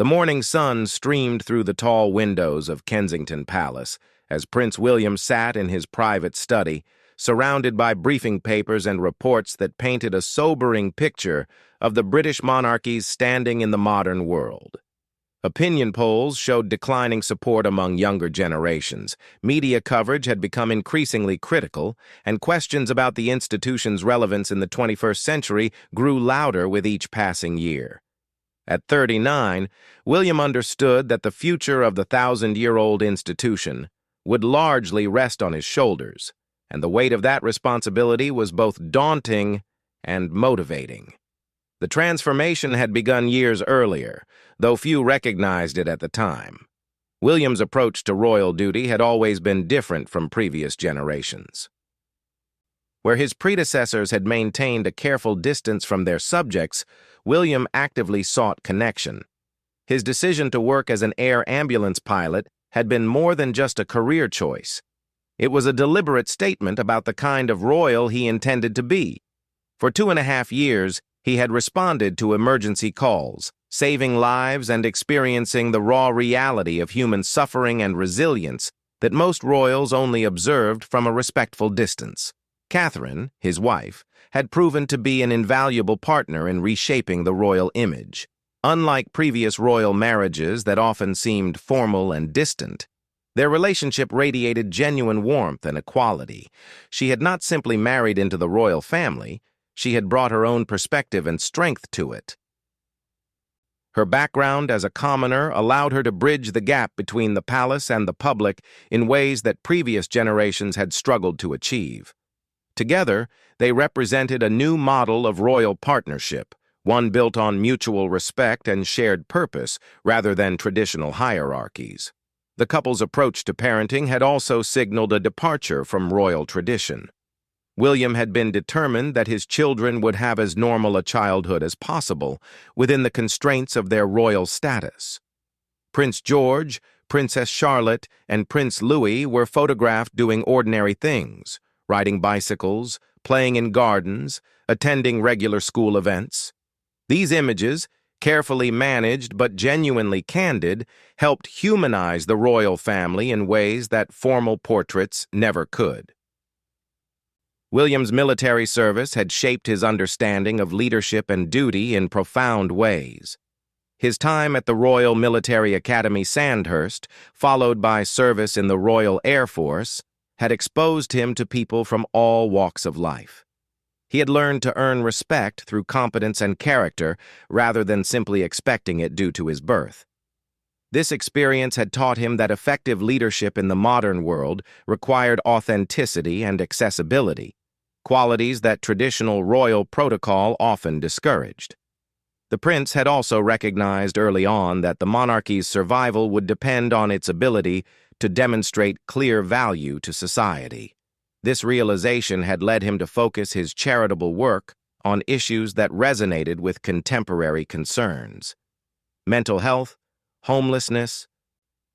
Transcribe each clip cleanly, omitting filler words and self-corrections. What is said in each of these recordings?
The morning sun streamed through the tall windows of Kensington Palace as Prince William sat in his private study, surrounded by briefing papers and reports that painted a sobering picture of the British monarchy's standing in the modern world. Opinion polls showed declining support among younger generations. Media coverage had become increasingly critical, and questions about the institution's relevance in the 21st century grew louder with each passing year. At 39, William understood that the future of the thousand-year-old institution would largely rest on his shoulders, and the weight of that responsibility was both daunting and motivating. The transformation had begun years earlier, though few recognized it at the time. William's approach to royal duty had always been different from previous generations. Where his predecessors had maintained a careful distance from their subjects, William actively sought connection. His decision to work as an air ambulance pilot had been more than just a career choice. It was a deliberate statement about the kind of royal he intended to be. For 2.5 years, he had responded to emergency calls, saving lives and experiencing the raw reality of human suffering and resilience that most royals only observed from a respectful distance. Catherine, his wife, had proven to be an invaluable partner in reshaping the royal image. Unlike previous royal marriages that often seemed formal and distant, their relationship radiated genuine warmth and equality. She had not simply married into the royal family, she had brought her own perspective and strength to it. Her background as a commoner allowed her to bridge the gap between the palace and the public in ways that previous generations had struggled to achieve. Together, they represented a new model of royal partnership, one built on mutual respect and shared purpose rather than traditional hierarchies. The couple's approach to parenting had also signaled a departure from royal tradition. William had been determined that his children would have as normal a childhood as possible within the constraints of their royal status. Prince George, Princess Charlotte, and Prince Louis were photographed doing ordinary things, riding bicycles, playing in gardens, attending regular school events. These images, carefully managed but genuinely candid, helped humanize the royal family in ways that formal portraits never could. William's military service had shaped his understanding of leadership and duty in profound ways. His time at the Royal Military Academy Sandhurst, followed by service in the Royal Air Force, had exposed him to people from all walks of life. He had learned to earn respect through competence and character rather than simply expecting it due to his birth. This experience had taught him that effective leadership in the modern world required authenticity and accessibility, qualities that traditional royal protocol often discouraged. The prince had also recognized early on that the monarchy's survival would depend on its ability to demonstrate clear value to society. This realization had led him to focus his charitable work on issues that resonated with contemporary concerns. Mental health, homelessness,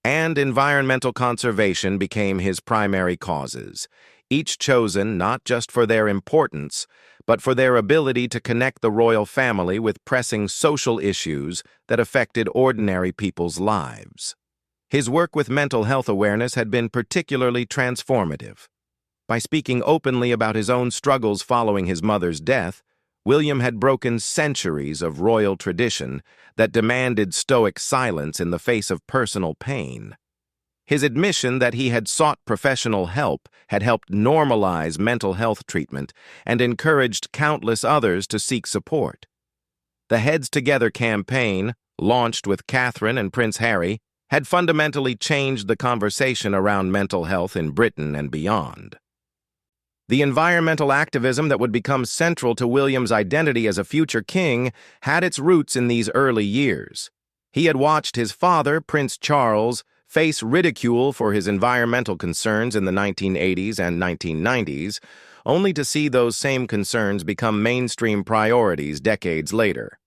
and environmental conservation became his primary causes, each chosen not just for their importance, but for their ability to connect the royal family with pressing social issues that affected ordinary people's lives. His work with mental health awareness had been particularly transformative. By speaking openly about his own struggles following his mother's death, William had broken centuries of royal tradition that demanded stoic silence in the face of personal pain. His admission that he had sought professional help had helped normalize mental health treatment and encouraged countless others to seek support. The Heads Together campaign, launched with Catherine and Prince Harry, had fundamentally changed the conversation around mental health in Britain and beyond. The environmental activism that would become central to William's identity as a future king had its roots in these early years. He had watched his father, Prince Charles, face ridicule for his environmental concerns in the 1980s and 1990s, only to see those same concerns become mainstream priorities decades later.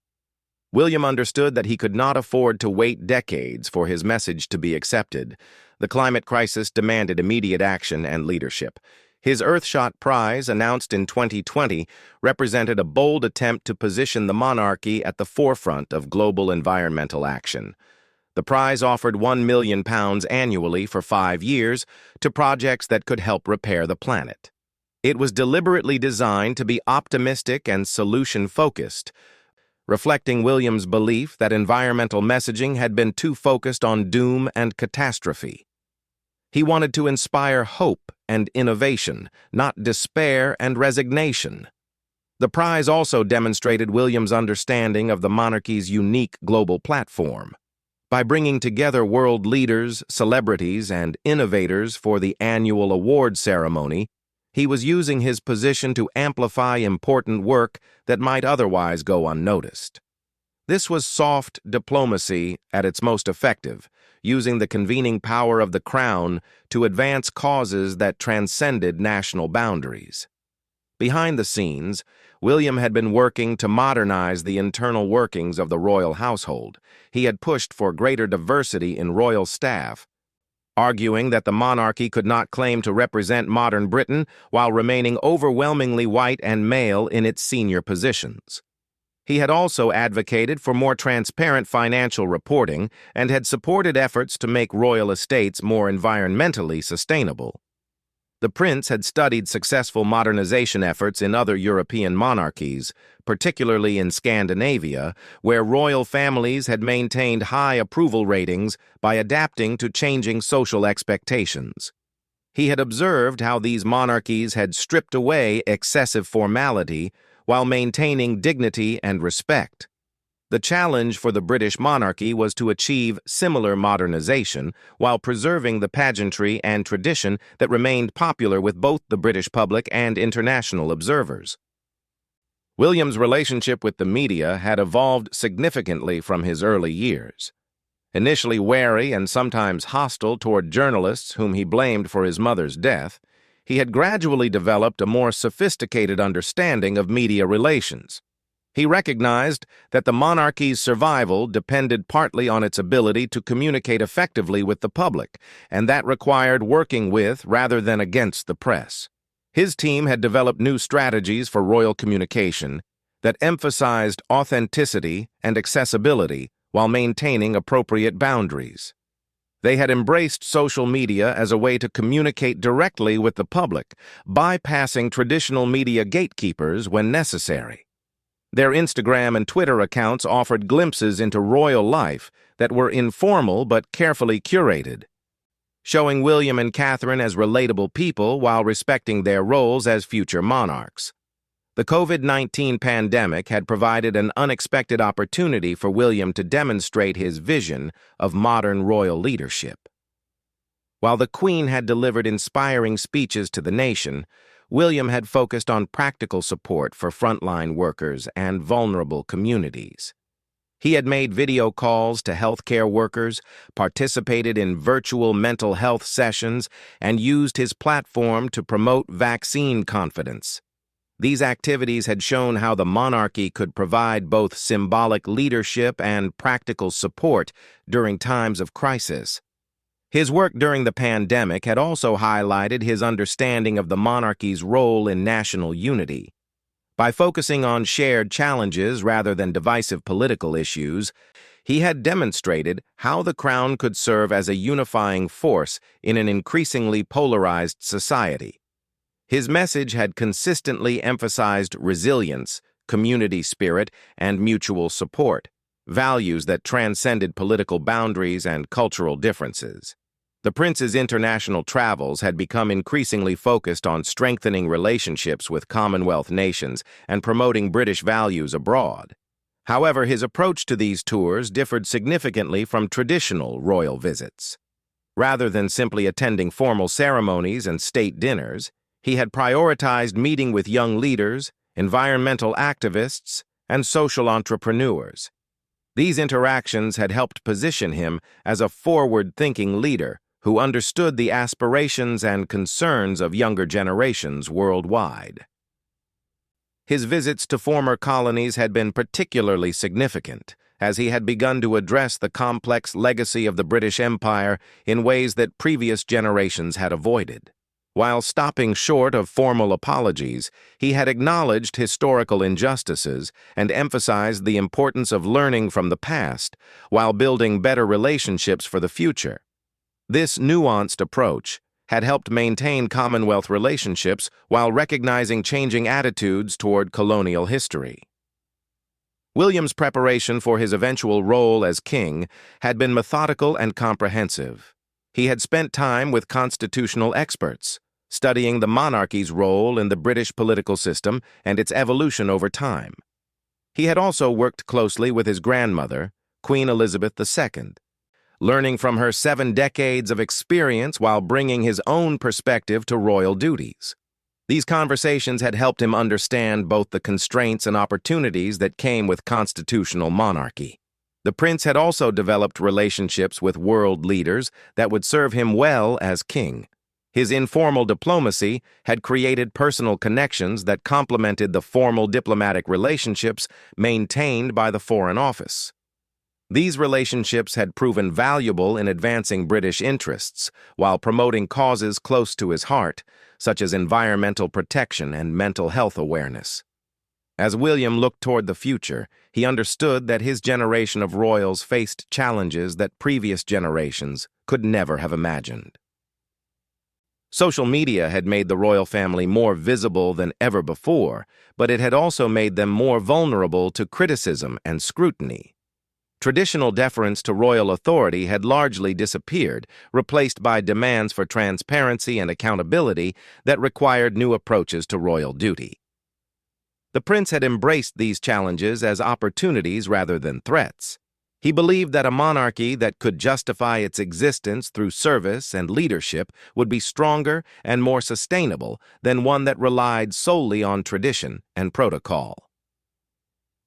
William understood that he could not afford to wait decades for his message to be accepted. The climate crisis demanded immediate action and leadership. His Earthshot Prize, announced in 2020, represented a bold attempt to position the monarchy at the forefront of global environmental action. The prize offered £1 million annually for 5 years to projects that could help repair the planet. It was deliberately designed to be optimistic and solution-focused, reflecting William's belief that environmental messaging had been too focused on doom and catastrophe. He wanted to inspire hope and innovation, not despair and resignation. The prize also demonstrated William's understanding of the monarchy's unique global platform. By bringing together world leaders, celebrities, and innovators for the annual award ceremony, he was using his position to amplify important work that might otherwise go unnoticed. This was soft diplomacy at its most effective, using the convening power of the crown to advance causes that transcended national boundaries. Behind the scenes, William had been working to modernize the internal workings of the royal household. He had pushed for greater diversity in royal staff, arguing that the monarchy could not claim to represent modern Britain while remaining overwhelmingly white and male in its senior positions. He had also advocated for more transparent financial reporting and had supported efforts to make royal estates more environmentally sustainable. The prince had studied successful modernization efforts in other European monarchies, particularly in Scandinavia, where royal families had maintained high approval ratings by adapting to changing social expectations. He had observed how these monarchies had stripped away excessive formality while maintaining dignity and respect. The challenge for the British monarchy was to achieve similar modernization while preserving the pageantry and tradition that remained popular with both the British public and international observers. William's relationship with the media had evolved significantly from his early years. Initially wary and sometimes hostile toward journalists whom he blamed for his mother's death, he had gradually developed a more sophisticated understanding of media relations. He recognized that the monarchy's survival depended partly on its ability to communicate effectively with the public, and that required working with rather than against the press. His team had developed new strategies for royal communication that emphasized authenticity and accessibility while maintaining appropriate boundaries. They had embraced social media as a way to communicate directly with the public, bypassing traditional media gatekeepers when necessary. Their Instagram and Twitter accounts offered glimpses into royal life that were informal but carefully curated, showing William and Catherine as relatable people while respecting their roles as future monarchs. The COVID-19 pandemic had provided an unexpected opportunity for William to demonstrate his vision of modern royal leadership. While the Queen had delivered inspiring speeches to the nation, William had focused on practical support for frontline workers and vulnerable communities. He had made video calls to healthcare workers, participated in virtual mental health sessions, and used his platform to promote vaccine confidence. These activities had shown how the monarchy could provide both symbolic leadership and practical support during times of crisis. His work during the pandemic had also highlighted his understanding of the monarchy's role in national unity. By focusing on shared challenges rather than divisive political issues, he had demonstrated how the crown could serve as a unifying force in an increasingly polarized society. His message had consistently emphasized resilience, community spirit, and mutual support, values that transcended political boundaries and cultural differences. The prince's international travels had become increasingly focused on strengthening relationships with Commonwealth nations and promoting British values abroad. However, his approach to these tours differed significantly from traditional royal visits. Rather than simply attending formal ceremonies and state dinners, he had prioritized meeting with young leaders, environmental activists, and social entrepreneurs. These interactions had helped position him as a forward-thinking leader who understood the aspirations and concerns of younger generations worldwide. His visits to former colonies had been particularly significant, as he had begun to address the complex legacy of the British Empire in ways that previous generations had avoided. While stopping short of formal apologies, he had acknowledged historical injustices and emphasized the importance of learning from the past while building better relationships for the future. This nuanced approach had helped maintain Commonwealth relationships while recognizing changing attitudes toward colonial history. William's preparation for his eventual role as king had been methodical and comprehensive. He had spent time with constitutional experts, studying the monarchy's role in the British political system and its evolution over time. He had also worked closely with his grandmother, Queen Elizabeth II, learning from her 7 decades of experience while bringing his own perspective to royal duties. These conversations had helped him understand both the constraints and opportunities that came with constitutional monarchy. The prince had also developed relationships with world leaders that would serve him well as king. His informal diplomacy had created personal connections that complemented the formal diplomatic relationships maintained by the Foreign Office. These relationships had proven valuable in advancing British interests while promoting causes close to his heart, such as environmental protection and mental health awareness. As William looked toward the future, he understood that his generation of royals faced challenges that previous generations could never have imagined. Social media had made the royal family more visible than ever before, but it had also made them more vulnerable to criticism and scrutiny. Traditional deference to royal authority had largely disappeared, replaced by demands for transparency and accountability that required new approaches to royal duty. The prince had embraced these challenges as opportunities rather than threats. He believed that a monarchy that could justify its existence through service and leadership would be stronger and more sustainable than one that relied solely on tradition and protocol.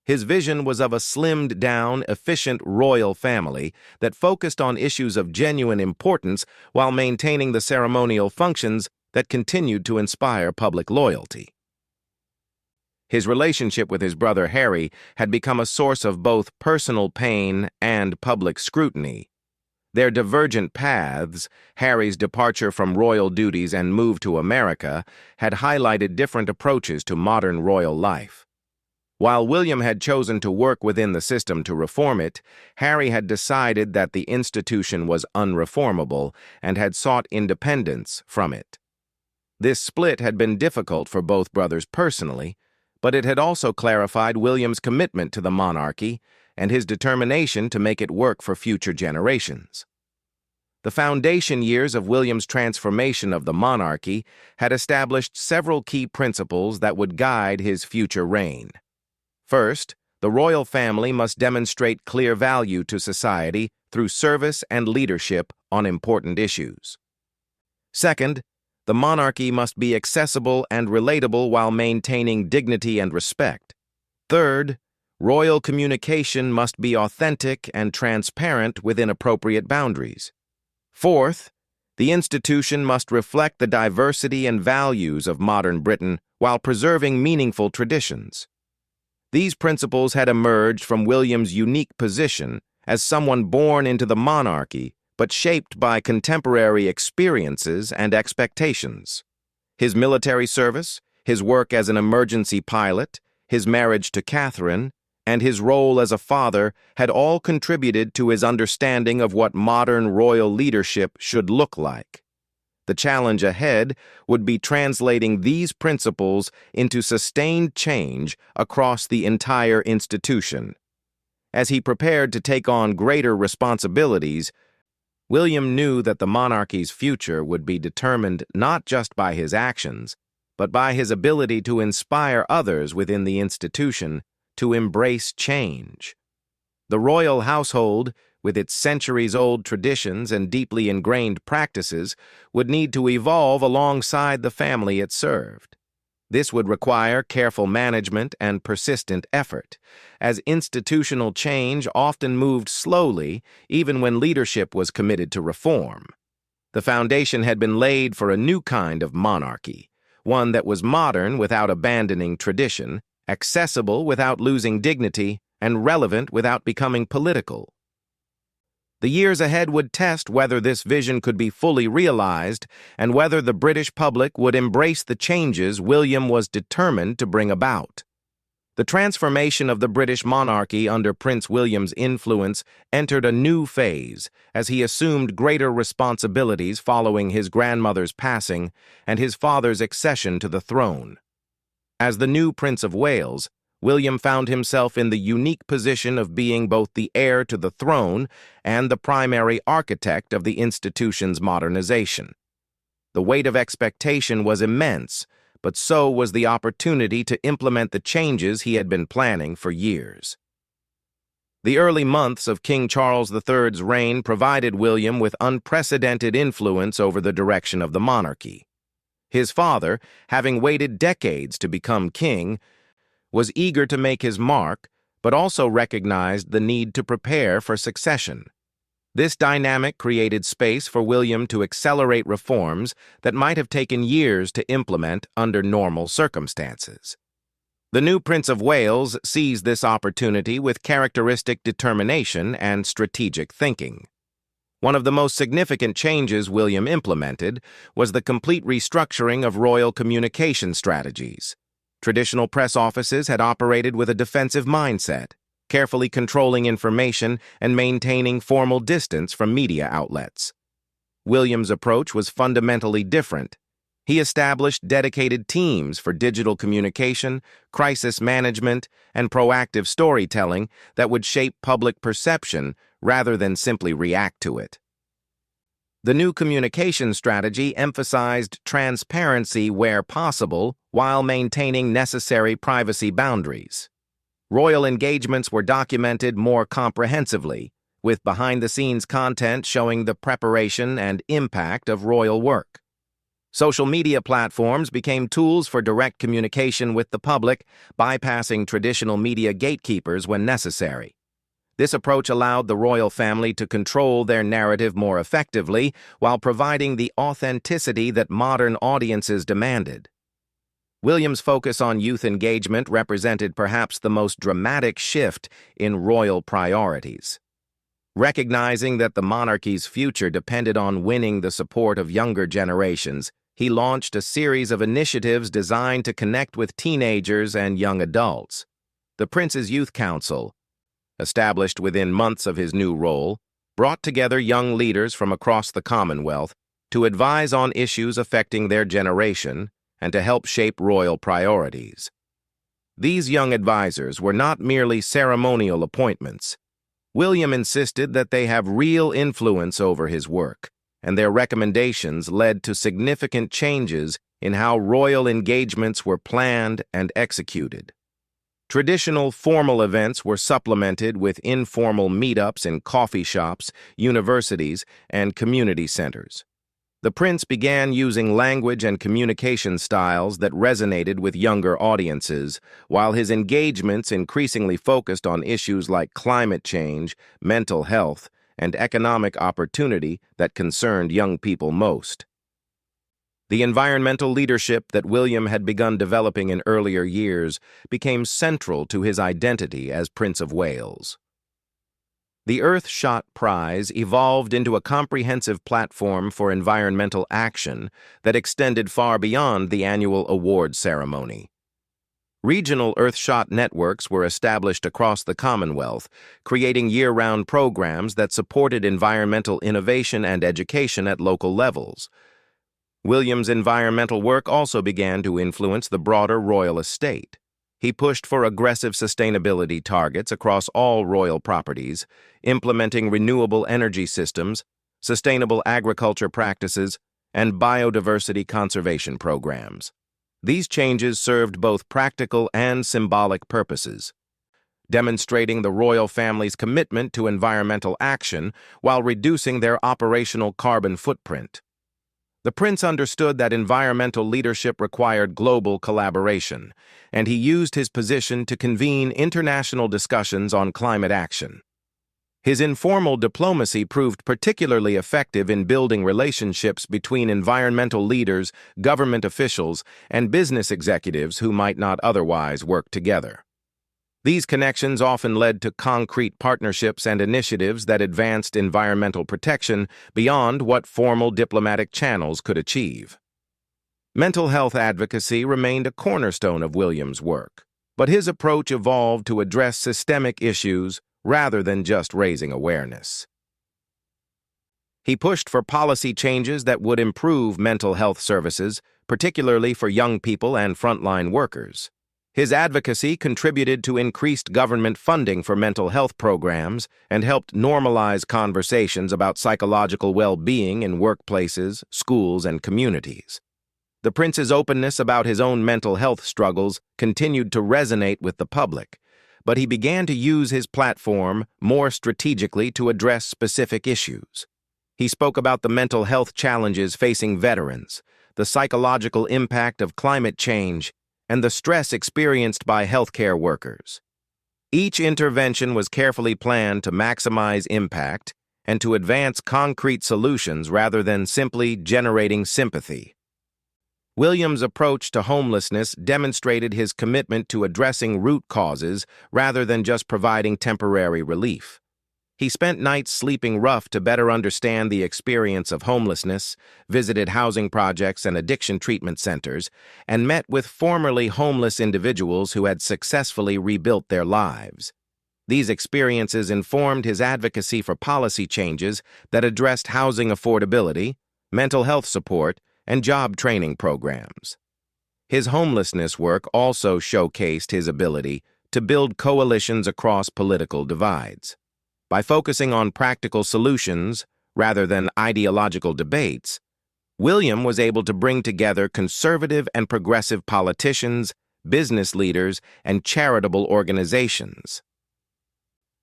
His vision was of a slimmed-down, efficient royal family that focused on issues of genuine importance while maintaining the ceremonial functions that continued to inspire public loyalty. His relationship with his brother Harry had become a source of both personal pain and public scrutiny. Their divergent paths, Harry's departure from royal duties and move to America, had highlighted different approaches to modern royal life. While William had chosen to work within the system to reform it, Harry had decided that the institution was unreformable and had sought independence from it. This split had been difficult for both brothers personally, but it had also clarified William's commitment to the monarchy and his determination to make it work for future generations. The foundation years of William's transformation of the monarchy had established several key principles that would guide his future reign. First, the royal family must demonstrate clear value to society through service and leadership on important issues. Second, the monarchy must be accessible and relatable while maintaining dignity and respect. Third, royal communication must be authentic and transparent within appropriate boundaries. Fourth, the institution must reflect the diversity and values of modern Britain while preserving meaningful traditions. These principles had emerged from William's unique position as someone born into the monarchy but shaped by contemporary experiences and expectations. His military service, his work as an emergency pilot, his marriage to Catherine, and his role as a father had all contributed to his understanding of what modern royal leadership should look like. The challenge ahead would be translating these principles into sustained change across the entire institution. As he prepared to take on greater responsibilities, William knew that the monarchy's future would be determined not just by his actions, but by his ability to inspire others within the institution to embrace change. The royal household, with its centuries-old traditions and deeply ingrained practices, would need to evolve alongside the family it served. This would require careful management and persistent effort, as institutional change often moved slowly even when leadership was committed to reform. The foundation had been laid for a new kind of monarchy, one that was modern without abandoning tradition, accessible without losing dignity, and relevant without becoming political. The years ahead would test whether this vision could be fully realized and whether the British public would embrace the changes William was determined to bring about. The transformation of the British monarchy under Prince William's influence entered a new phase as he assumed greater responsibilities following his grandmother's passing and his father's accession to the throne. As the new Prince of Wales, William found himself in the unique position of being both the heir to the throne and the primary architect of the institution's modernization. The weight of expectation was immense, but so was the opportunity to implement the changes he had been planning for years. The early months of King Charles III's reign provided William with unprecedented influence over the direction of the monarchy. His father, having waited decades to become king, was eager to make his mark, but also recognized the need to prepare for succession. This dynamic created space for William to accelerate reforms that might have taken years to implement under normal circumstances. The new Prince of Wales seized this opportunity with characteristic determination and strategic thinking. One of the most significant changes William implemented was the complete restructuring of royal communication strategies. Traditional press offices had operated with a defensive mindset, carefully controlling information and maintaining formal distance from media outlets. William's approach was fundamentally different. He established dedicated teams for digital communication, crisis management, and proactive storytelling that would shape public perception rather than simply react to it. The new communication strategy emphasized transparency where possible while maintaining necessary privacy boundaries. Royal engagements were documented more comprehensively, with behind-the-scenes content showing the preparation and impact of royal work. Social media platforms became tools for direct communication with the public, bypassing traditional media gatekeepers when necessary. This approach allowed the royal family to control their narrative more effectively while providing the authenticity that modern audiences demanded. William's focus on youth engagement represented perhaps the most dramatic shift in royal priorities. Recognizing that the monarchy's future depended on winning the support of younger generations, he launched a series of initiatives designed to connect with teenagers and young adults. The Prince's Youth Council, established within months of his new role, brought together young leaders from across the Commonwealth to advise on issues affecting their generation and to help shape royal priorities. These young advisors were not merely ceremonial appointments. William insisted that they have real influence over his work, and their recommendations led to significant changes in how royal engagements were planned and executed. Traditional formal events were supplemented with informal meetups in coffee shops, universities, and community centers. The prince began using language and communication styles that resonated with younger audiences, while his engagements increasingly focused on issues like climate change, mental health, and economic opportunity that concerned young people most. The environmental leadership that William had begun developing in earlier years became central to his identity as Prince of Wales. The Earthshot Prize evolved into a comprehensive platform for environmental action that extended far beyond the annual award ceremony. Regional Earthshot networks were established across the Commonwealth, creating year-round programs that supported environmental innovation and education at local levels. William's environmental work also began to influence the broader royal estate. He pushed for aggressive sustainability targets across all royal properties, implementing renewable energy systems, sustainable agriculture practices, and biodiversity conservation programs. These changes served both practical and symbolic purposes, demonstrating the royal family's commitment to environmental action while reducing their operational carbon footprint. The prince understood that environmental leadership required global collaboration, and he used his position to convene international discussions on climate action. His informal diplomacy proved particularly effective in building relationships between environmental leaders, government officials, and business executives who might not otherwise work together. These connections often led to concrete partnerships and initiatives that advanced environmental protection beyond what formal diplomatic channels could achieve. Mental health advocacy remained a cornerstone of William's work, but his approach evolved to address systemic issues rather than just raising awareness. He pushed for policy changes that would improve mental health services, particularly for young people and frontline workers. His advocacy contributed to increased government funding for mental health programs and helped normalize conversations about psychological well-being in workplaces, schools, and communities. The prince's openness about his own mental health struggles continued to resonate with the public, but he began to use his platform more strategically to address specific issues. He spoke about the mental health challenges facing veterans, the psychological impact of climate change, and the stress experienced by healthcare workers. Each intervention was carefully planned to maximize impact and to advance concrete solutions rather than simply generating sympathy. William's approach to homelessness demonstrated his commitment to addressing root causes rather than just providing temporary relief. He spent nights sleeping rough to better understand the experience of homelessness, visited housing projects and addiction treatment centers, and met with formerly homeless individuals who had successfully rebuilt their lives. These experiences informed his advocacy for policy changes that addressed housing affordability, mental health support, and job training programs. His homelessness work also showcased his ability to build coalitions across political divides. By focusing on practical solutions rather than ideological debates, William was able to bring together conservative and progressive politicians, business leaders, and charitable organizations.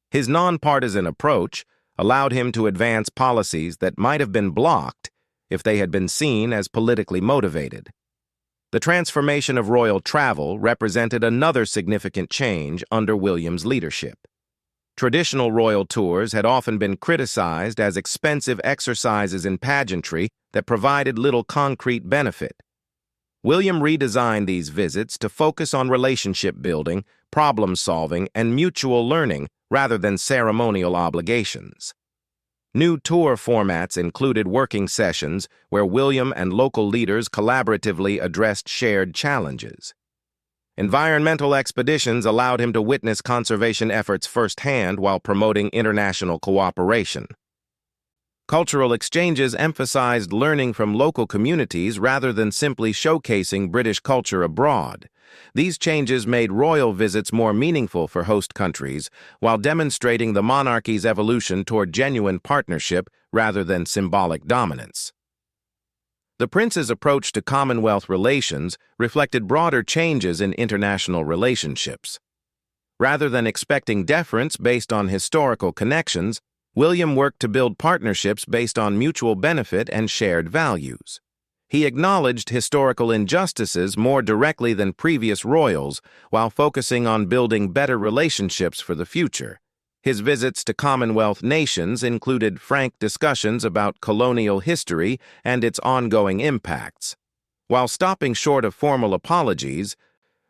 His nonpartisan approach allowed him to advance policies that might have been blocked if they had been seen as politically motivated. The transformation of royal travel represented another significant change under William's leadership. Traditional royal tours had often been criticized as expensive exercises in pageantry that provided little concrete benefit. William redesigned these visits to focus on relationship building, problem solving, and mutual learning rather than ceremonial obligations. New tour formats included working sessions where William and local leaders collaboratively addressed shared challenges. Environmental expeditions allowed him to witness conservation efforts firsthand while promoting international cooperation. Cultural exchanges emphasized learning from local communities rather than simply showcasing British culture abroad. These changes made royal visits more meaningful for host countries while demonstrating the monarchy's evolution toward genuine partnership rather than symbolic dominance. The prince's approach to Commonwealth relations reflected broader changes in international relationships. Rather than expecting deference based on historical connections, William worked to build partnerships based on mutual benefit and shared values. He acknowledged historical injustices more directly than previous royals while focusing on building better relationships for the future. His visits to Commonwealth nations included frank discussions about colonial history and its ongoing impacts. While stopping short of formal apologies,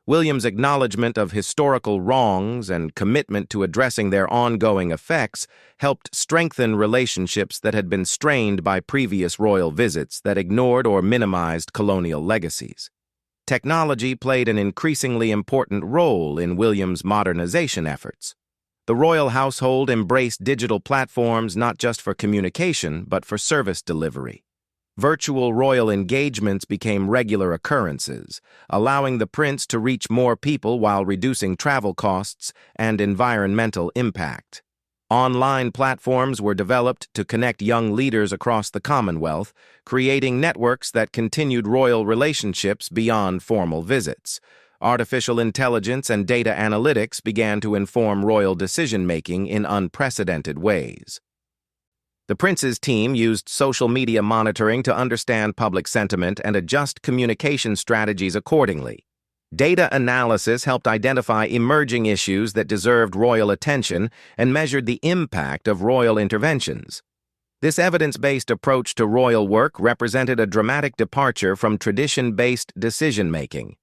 William's acknowledgement of historical wrongs and commitment to addressing their ongoing effects helped strengthen relationships that had been strained by previous royal visits that ignored or minimized colonial legacies. Technology played an increasingly important role in William's modernization efforts. The royal household embraced digital platforms not just for communication, but for service delivery. Virtual royal engagements became regular occurrences, allowing the prince to reach more people while reducing travel costs and environmental impact. Online platforms were developed to connect young leaders across the Commonwealth, creating networks that continued royal relationships beyond formal visits. Artificial intelligence and data analytics began to inform royal decision-making in unprecedented ways. The prince's team used social media monitoring to understand public sentiment and adjust communication strategies accordingly. Data analysis helped identify emerging issues that deserved royal attention and measured the impact of royal interventions. This evidence-based approach to royal work represented a dramatic departure from tradition-based decision-making.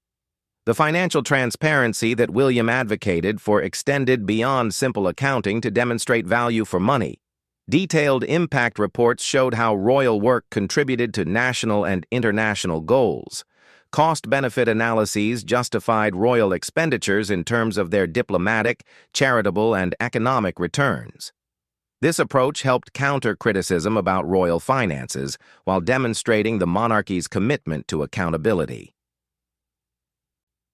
The financial transparency that William advocated for extended beyond simple accounting to demonstrate value for money. Detailed impact reports showed how royal work contributed to national and international goals. Cost-benefit analyses justified royal expenditures in terms of their diplomatic, charitable, and economic returns. This approach helped counter criticism about royal finances while demonstrating the monarchy's commitment to accountability.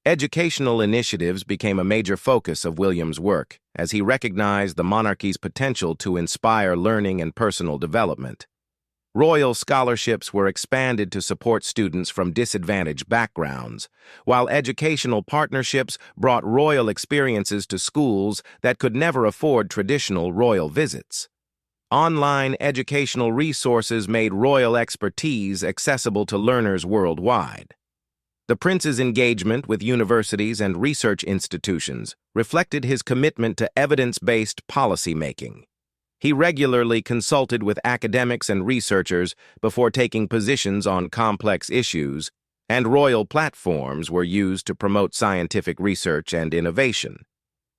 Educational initiatives became a major focus of William's work, as he recognized the monarchy's potential to inspire learning and personal development. Royal scholarships were expanded to support students from disadvantaged backgrounds, while educational partnerships brought royal experiences to schools that could never afford traditional royal visits. Online educational resources made royal expertise accessible to learners worldwide. The prince's engagement with universities and research institutions reflected his commitment to evidence-based policymaking. He regularly consulted with academics and researchers before taking positions on complex issues, and royal platforms were used to promote scientific research and innovation.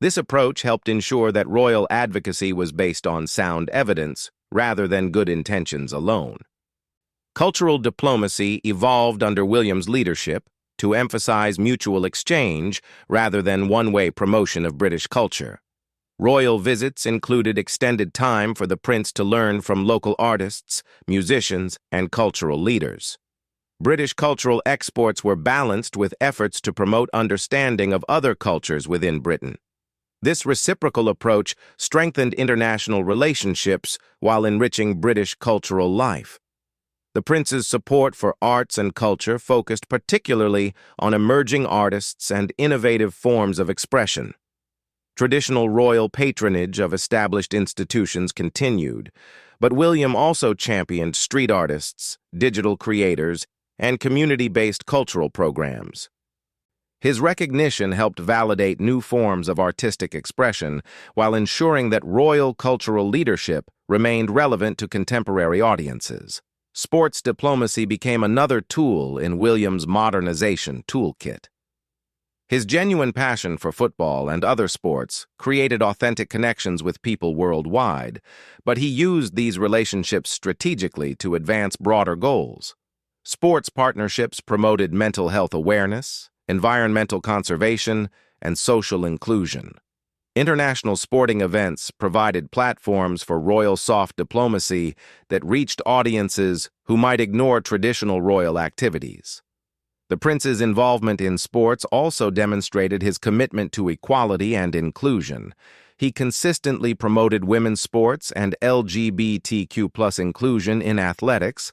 This approach helped ensure that royal advocacy was based on sound evidence rather than good intentions alone. Cultural diplomacy evolved under William's leadership to emphasize mutual exchange rather than one-way promotion of British culture. Royal visits included extended time for the prince to learn from local artists, musicians, and cultural leaders. British cultural exports were balanced with efforts to promote understanding of other cultures within Britain. This reciprocal approach strengthened international relationships while enriching British cultural life. The prince's support for arts and culture focused particularly on emerging artists and innovative forms of expression. Traditional royal patronage of established institutions continued, but William also championed street artists, digital creators, and community-based cultural programs. His recognition helped validate new forms of artistic expression while ensuring that royal cultural leadership remained relevant to contemporary audiences. Sports diplomacy became another tool in William's modernization toolkit. His genuine passion for football and other sports created authentic connections with people worldwide, but he used these relationships strategically to advance broader goals. Sports partnerships promoted mental health awareness, environmental conservation, and social inclusion. International sporting events provided platforms for royal soft diplomacy that reached audiences who might ignore traditional royal activities. The prince's involvement in sports also demonstrated his commitment to equality and inclusion. He consistently promoted women's sports and LGBTQ+ inclusion in athletics,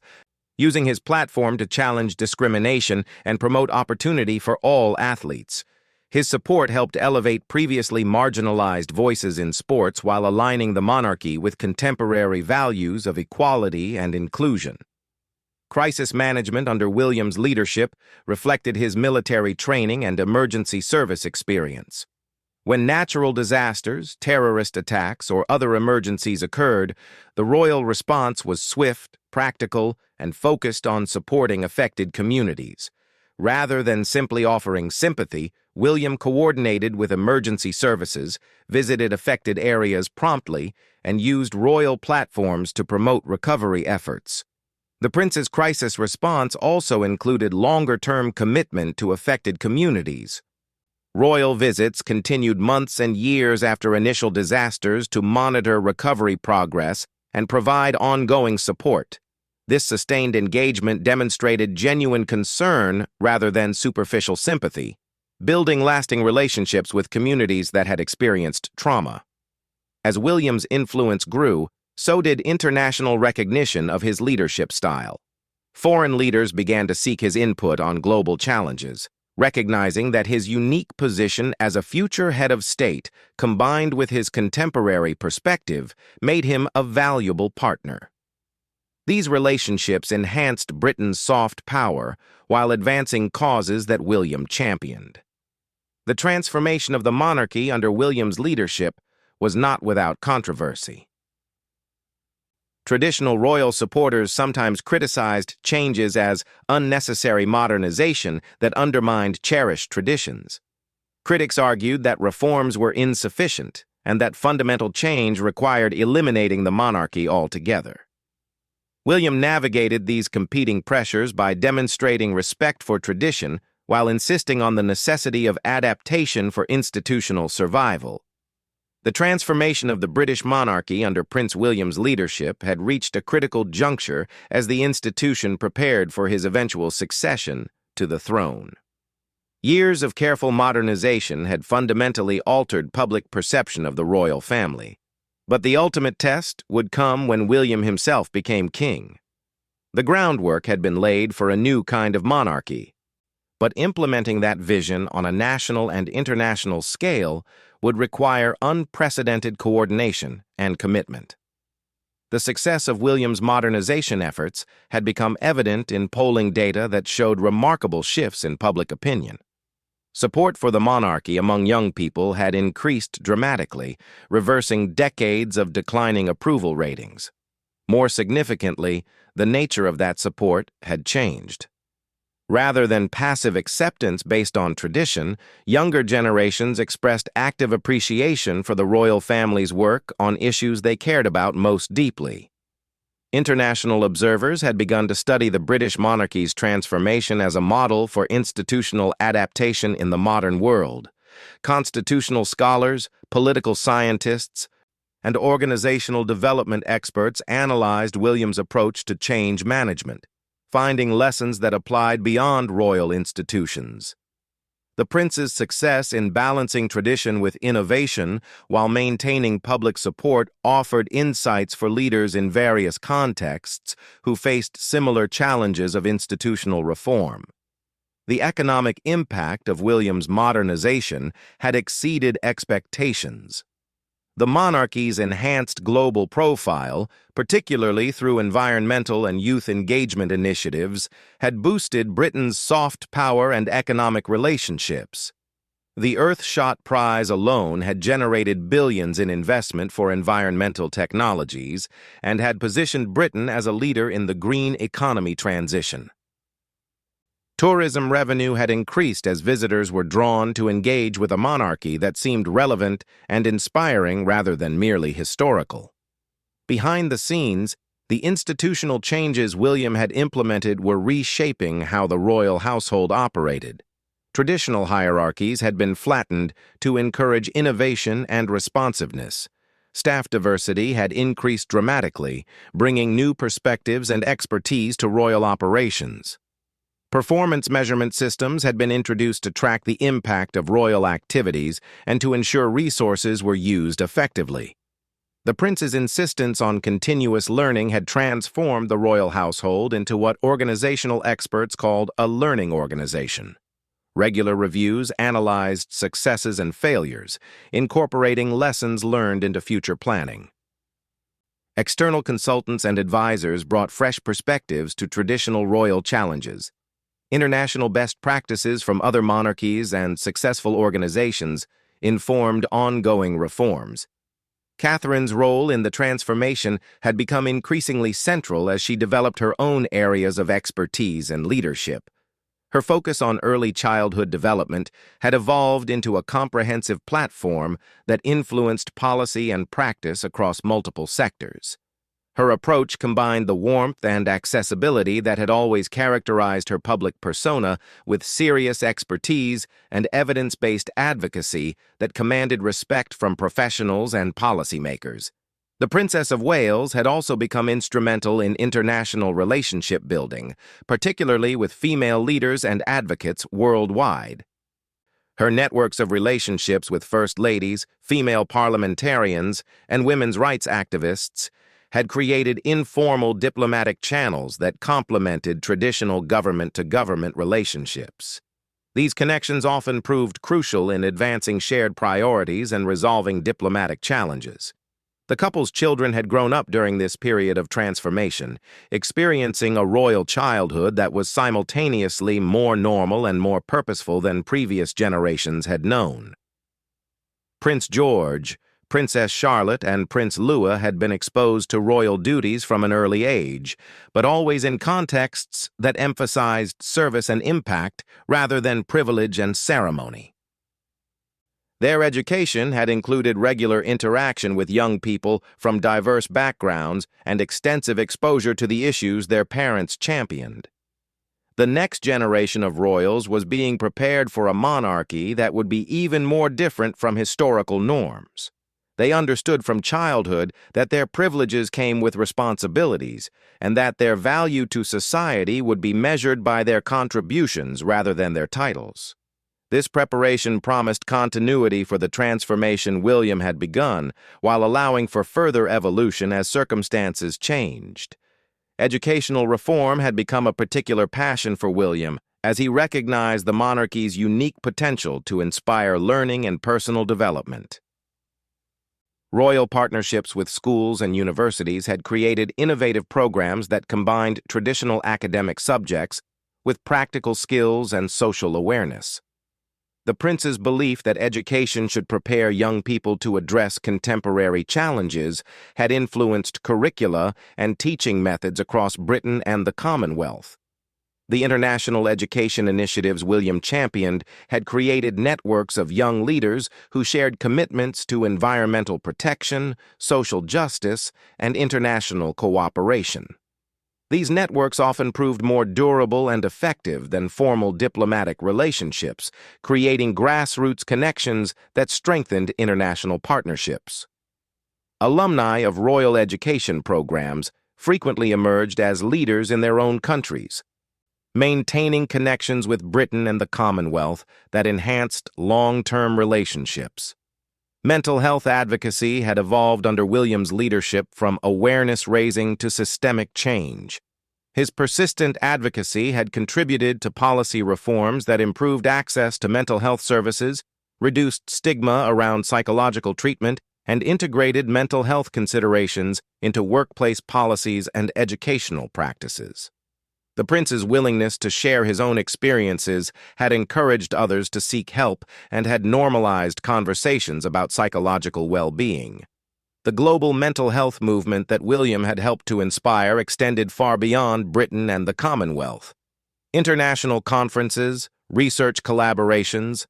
using his platform to challenge discrimination and promote opportunity for all athletes. His support helped elevate previously marginalized voices in sports while aligning the monarchy with contemporary values of equality and inclusion. Crisis management under William's leadership reflected his military training and emergency service experience. When natural disasters, terrorist attacks, or other emergencies occurred, the royal response was swift, practical, and focused on supporting affected communities. Rather than simply offering sympathy, William coordinated with emergency services, visited affected areas promptly, and used royal platforms to promote recovery efforts. The prince's crisis response also included longer-term commitment to affected communities. Royal visits continued months and years after initial disasters to monitor recovery progress and provide ongoing support. This sustained engagement demonstrated genuine concern rather than superficial sympathy, building lasting relationships with communities that had experienced trauma. As William's influence grew, so did international recognition of his leadership style. Foreign leaders began to seek his input on global challenges, recognizing that his unique position as a future head of state, combined with his contemporary perspective, made him a valuable partner. These relationships enhanced Britain's soft power while advancing causes that William championed. The transformation of the monarchy under William's leadership was not without controversy. Traditional royal supporters sometimes criticized changes as unnecessary modernization that undermined cherished traditions. Critics argued that reforms were insufficient and that fundamental change required eliminating the monarchy altogether. William navigated these competing pressures by demonstrating respect for tradition while insisting on the necessity of adaptation for institutional survival. The transformation of the British monarchy under Prince William's leadership had reached a critical juncture as the institution prepared for his eventual succession to the throne. Years of careful modernization had fundamentally altered public perception of the royal family, but the ultimate test would come when William himself became king. The groundwork had been laid for a new kind of monarchy, but implementing that vision on a national and international scale would require unprecedented coordination and commitment. The success of William's modernization efforts had become evident in polling data that showed remarkable shifts in public opinion. Support for the monarchy among young people had increased dramatically, reversing decades of declining approval ratings. More significantly, the nature of that support had changed. Rather than passive acceptance based on tradition, younger generations expressed active appreciation for the royal family's work on issues they cared about most deeply. International observers had begun to study the British monarchy's transformation as a model for institutional adaptation in the modern world. Constitutional scholars, political scientists, and organizational development experts analyzed William's approach to change management, finding lessons that applied beyond royal institutions. The prince's success in balancing tradition with innovation while maintaining public support offered insights for leaders in various contexts who faced similar challenges of institutional reform. The economic impact of William's modernization had exceeded expectations. The monarchy's enhanced global profile, particularly through environmental and youth engagement initiatives, had boosted Britain's soft power and economic relationships. The Earthshot Prize alone had generated billions in investment for environmental technologies and had positioned Britain as a leader in the green economy transition. Tourism revenue had increased as visitors were drawn to engage with a monarchy that seemed relevant and inspiring rather than merely historical. Behind the scenes, the institutional changes William had implemented were reshaping how the royal household operated. Traditional hierarchies had been flattened to encourage innovation and responsiveness. Staff diversity had increased dramatically, bringing new perspectives and expertise to royal operations. Performance measurement systems had been introduced to track the impact of royal activities and to ensure resources were used effectively. The prince's insistence on continuous learning had transformed the royal household into what organizational experts called a learning organization. Regular reviews analyzed successes and failures, incorporating lessons learned into future planning. External consultants and advisors brought fresh perspectives to traditional royal challenges. International best practices from other monarchies and successful organizations informed ongoing reforms. Catherine's role in the transformation had become increasingly central as she developed her own areas of expertise and leadership. Her focus on early childhood development had evolved into a comprehensive platform that influenced policy and practice across multiple sectors. Her approach combined the warmth and accessibility that had always characterized her public persona with serious expertise and evidence-based advocacy that commanded respect from professionals and policymakers. The Princess of Wales had also become instrumental in international relationship building, particularly with female leaders and advocates worldwide. Her networks of relationships with first ladies, female parliamentarians, and women's rights activists had created informal diplomatic channels that complemented traditional government-to-government relationships. These connections often proved crucial in advancing shared priorities and resolving diplomatic challenges. The couple's children had grown up during this period of transformation, experiencing a royal childhood that was simultaneously more normal and more purposeful than previous generations had known. Prince George, Princess Charlotte and Prince Louis had been exposed to royal duties from an early age, but always in contexts that emphasized service and impact rather than privilege and ceremony. Their education had included regular interaction with young people from diverse backgrounds and extensive exposure to the issues their parents championed. The next generation of royals was being prepared for a monarchy that would be even more different from historical norms. They understood from childhood that their privileges came with responsibilities, and that their value to society would be measured by their contributions rather than their titles. This preparation promised continuity for the transformation William had begun, while allowing for further evolution as circumstances changed. Educational reform had become a particular passion for William, as he recognized the monarchy's unique potential to inspire learning and personal development. Royal partnerships with schools and universities had created innovative programs that combined traditional academic subjects with practical skills and social awareness. The prince's belief that education should prepare young people to address contemporary challenges had influenced curricula and teaching methods across Britain and the Commonwealth. The international education initiatives William championed had created networks of young leaders who shared commitments to environmental protection, social justice, and international cooperation. These networks often proved more durable and effective than formal diplomatic relationships, creating grassroots connections that strengthened international partnerships. Alumni of royal education programs frequently emerged as leaders in their own countries, maintaining connections with Britain and the Commonwealth that enhanced long-term relationships. Mental health advocacy had evolved under William's leadership from awareness-raising to systemic change. His persistent advocacy had contributed to policy reforms that improved access to mental health services, reduced stigma around psychological treatment, and integrated mental health considerations into workplace policies and educational practices. The prince's willingness to share his own experiences had encouraged others to seek help and had normalized conversations about psychological well-being. The global mental health movement that William had helped to inspire extended far beyond Britain and the Commonwealth. International conferences, research collaborations,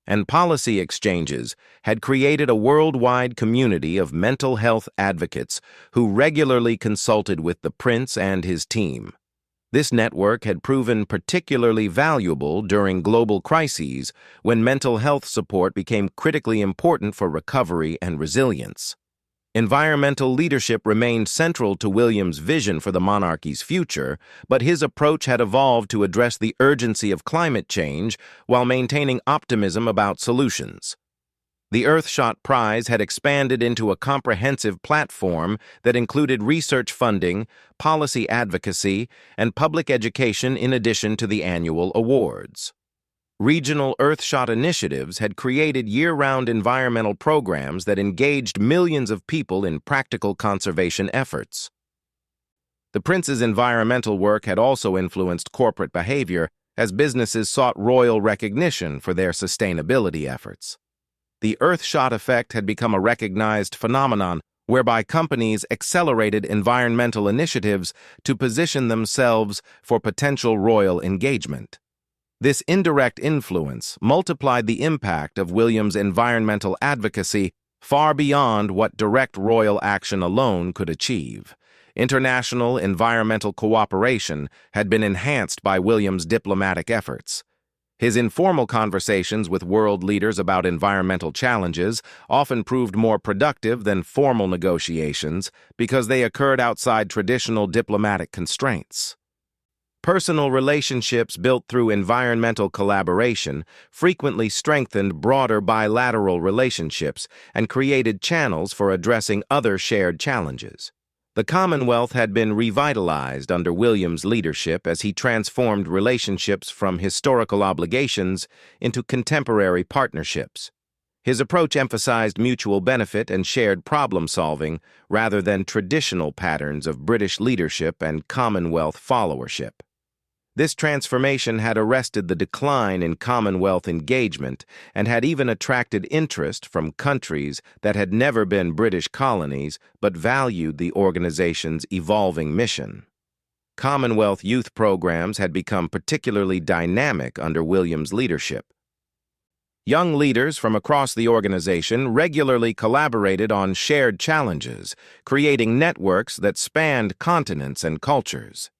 and policy exchanges had created a worldwide community of mental health advocates who regularly consulted with the prince and his team. This network had proven particularly valuable during global crises when mental health support became critically important for recovery and resilience. Environmental leadership remained central to William's vision for the monarchy's future, but his approach had evolved to address the urgency of climate change while maintaining optimism about solutions. The Earthshot Prize had expanded into a comprehensive platform that included research funding, policy advocacy, and public education in addition to the annual awards. Regional Earthshot initiatives had created year-round environmental programs that engaged millions of people in practical conservation efforts. The prince's environmental work had also influenced corporate behavior as businesses sought royal recognition for their sustainability efforts. The Earthshot effect had become a recognized phenomenon whereby companies accelerated environmental initiatives to position themselves for potential royal engagement. This indirect influence multiplied the impact of William's environmental advocacy far beyond what direct royal action alone could achieve. International environmental cooperation had been enhanced by William's diplomatic efforts. His informal conversations with world leaders about environmental challenges often proved more productive than formal negotiations because they occurred outside traditional diplomatic constraints. Personal relationships built through environmental collaboration frequently strengthened broader bilateral relationships and created channels for addressing other shared challenges. The Commonwealth had been revitalized under William's leadership as he transformed relationships from historical obligations into contemporary partnerships. His approach emphasized mutual benefit and shared problem-solving rather than traditional patterns of British leadership and Commonwealth followership. This transformation had arrested the decline in Commonwealth engagement and had even attracted interest from countries that had never been British colonies but valued the organization's evolving mission. Commonwealth youth programs had become particularly dynamic under William's leadership. Young leaders from across the organization regularly collaborated on shared challenges, creating networks that spanned continents and cultures.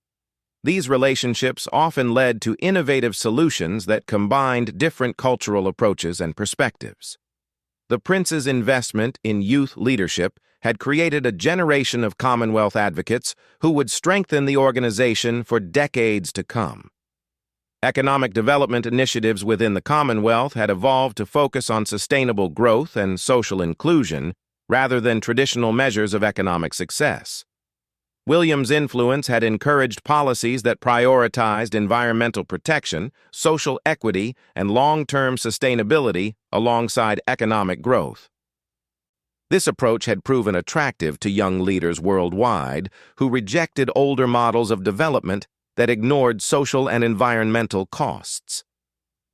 These relationships often led to innovative solutions that combined different cultural approaches and perspectives. The Prince's investment in youth leadership had created a generation of Commonwealth advocates who would strengthen the organization for decades to come. Economic development initiatives within the Commonwealth had evolved to focus on sustainable growth and social inclusion rather than traditional measures of economic success. William's influence had encouraged policies that prioritized environmental protection, social equity, and long-term sustainability alongside economic growth. This approach had proven attractive to young leaders worldwide who rejected older models of development that ignored social and environmental costs.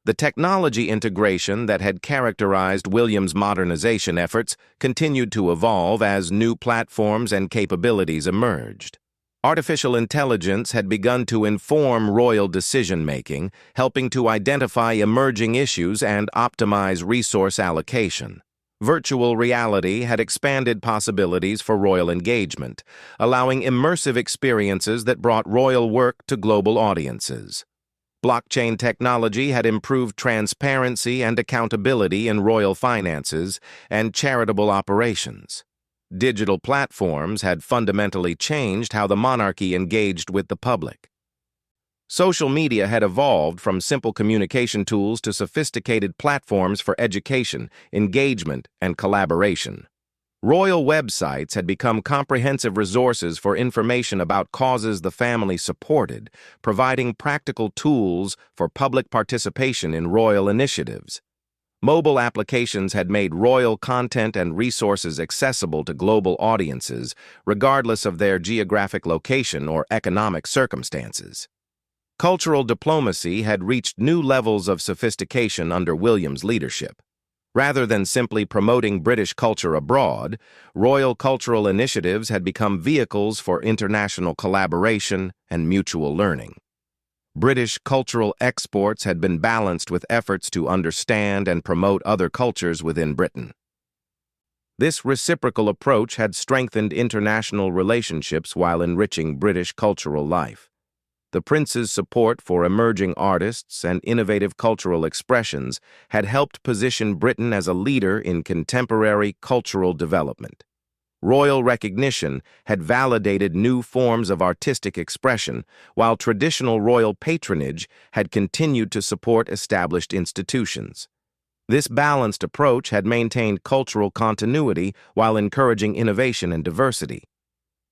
The technology integration that had characterized William's modernization efforts continued to evolve as new platforms and capabilities emerged. Artificial intelligence had begun to inform royal decision-making, helping to identify emerging issues and optimize resource allocation. Virtual reality had expanded possibilities for royal engagement, allowing immersive experiences that brought royal work to global audiences. Blockchain technology had improved transparency and accountability in royal finances and charitable operations. Digital platforms had fundamentally changed how the monarchy engaged with the public. Social media had evolved from simple communication tools to sophisticated platforms for education, engagement, and collaboration. Royal websites had become comprehensive resources for information about causes the family supported, providing practical tools for public participation in royal initiatives. Mobile applications had made royal content and resources accessible to global audiences, regardless of their geographic location or economic circumstances. Cultural diplomacy had reached new levels of sophistication under William's leadership. Rather than simply promoting British culture abroad, royal cultural initiatives had become vehicles for international collaboration and mutual learning. British cultural exports had been balanced with efforts to understand and promote other cultures within Britain. This reciprocal approach had strengthened international relationships while enriching British cultural life. The Prince's support for emerging artists and innovative cultural expressions had helped position Britain as a leader in contemporary cultural development. Royal recognition had validated new forms of artistic expression, while traditional royal patronage had continued to support established institutions. This balanced approach had maintained cultural continuity while encouraging innovation and diversity.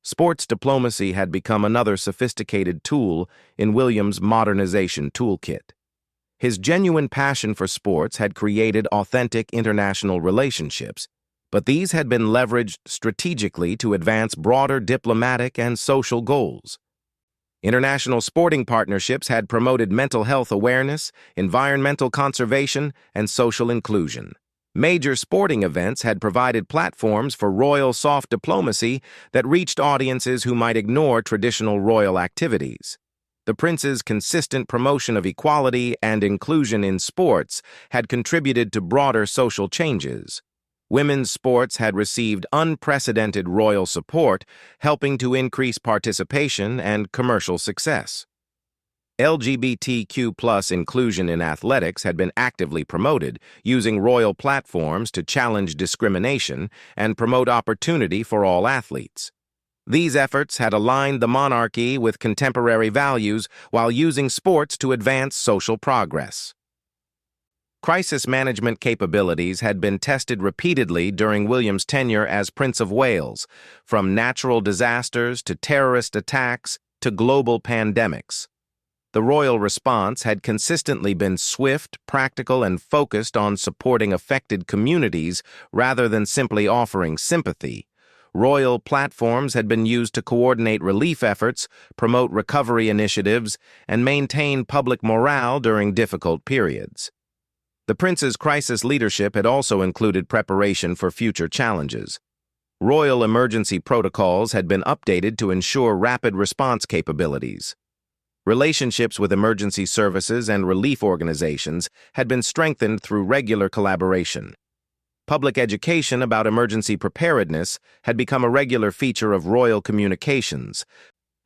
Sports diplomacy had become another sophisticated tool in William's modernization toolkit. His genuine passion for sports had created authentic international relationships, but these had been leveraged strategically to advance broader diplomatic and social goals. International sporting partnerships had promoted mental health awareness, environmental conservation, and social inclusion. Major sporting events had provided platforms for royal soft diplomacy that reached audiences who might ignore traditional royal activities. The Prince's consistent promotion of equality and inclusion in sports had contributed to broader social changes. Women's sports had received unprecedented royal support, helping to increase participation and commercial success. LGBTQ+ inclusion in athletics had been actively promoted, using royal platforms to challenge discrimination and promote opportunity for all athletes. These efforts had aligned the monarchy with contemporary values while using sports to advance social progress. Crisis management capabilities had been tested repeatedly during William's tenure as Prince of Wales, from natural disasters to terrorist attacks to global pandemics. The royal response had consistently been swift, practical, and focused on supporting affected communities rather than simply offering sympathy. Royal platforms had been used to coordinate relief efforts, promote recovery initiatives, and maintain public morale during difficult periods. The prince's crisis leadership had also included preparation for future challenges. Royal emergency protocols had been updated to ensure rapid response capabilities. Relationships with emergency services and relief organizations had been strengthened through regular collaboration. Public education about emergency preparedness had become a regular feature of royal communications,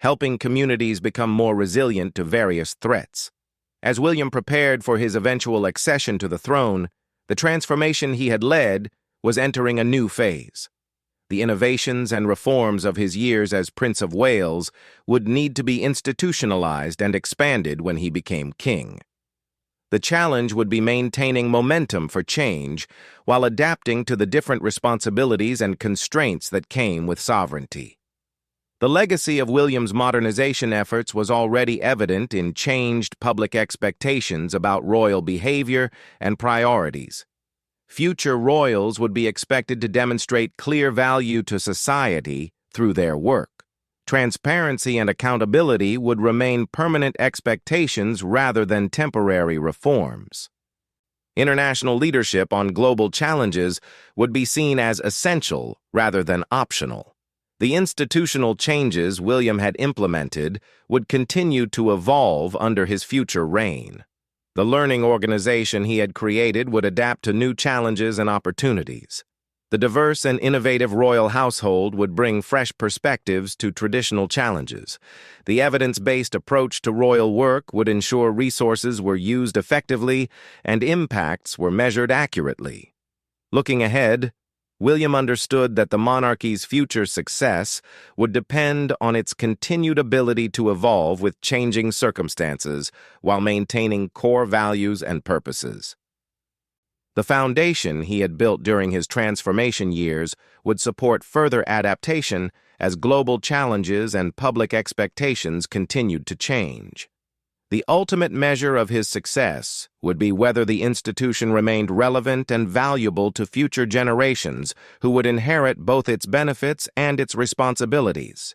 helping communities become more resilient to various threats. As William prepared for his eventual accession to the throne, the transformation he had led was entering a new phase. The innovations and reforms of his years as Prince of Wales would need to be institutionalized and expanded when he became king. The challenge would be maintaining momentum for change while adapting to the different responsibilities and constraints that came with sovereignty. The legacy of William's modernization efforts was already evident in changed public expectations about royal behavior and priorities. Future royals would be expected to demonstrate clear value to society through their work. Transparency and accountability would remain permanent expectations rather than temporary reforms. International leadership on global challenges would be seen as essential rather than optional. The institutional changes William had implemented would continue to evolve under his future reign. The learning organization he had created would adapt to new challenges and opportunities. The diverse and innovative royal household would bring fresh perspectives to traditional challenges. The evidence-based approach to royal work would ensure resources were used effectively and impacts were measured accurately. Looking ahead, William understood that the monarchy's future success would depend on its continued ability to evolve with changing circumstances while maintaining core values and purposes. The foundation he had built during his transformation years would support further adaptation as global challenges and public expectations continued to change. The ultimate measure of his success would be whether the institution remained relevant and valuable to future generations who would inherit both its benefits and its responsibilities.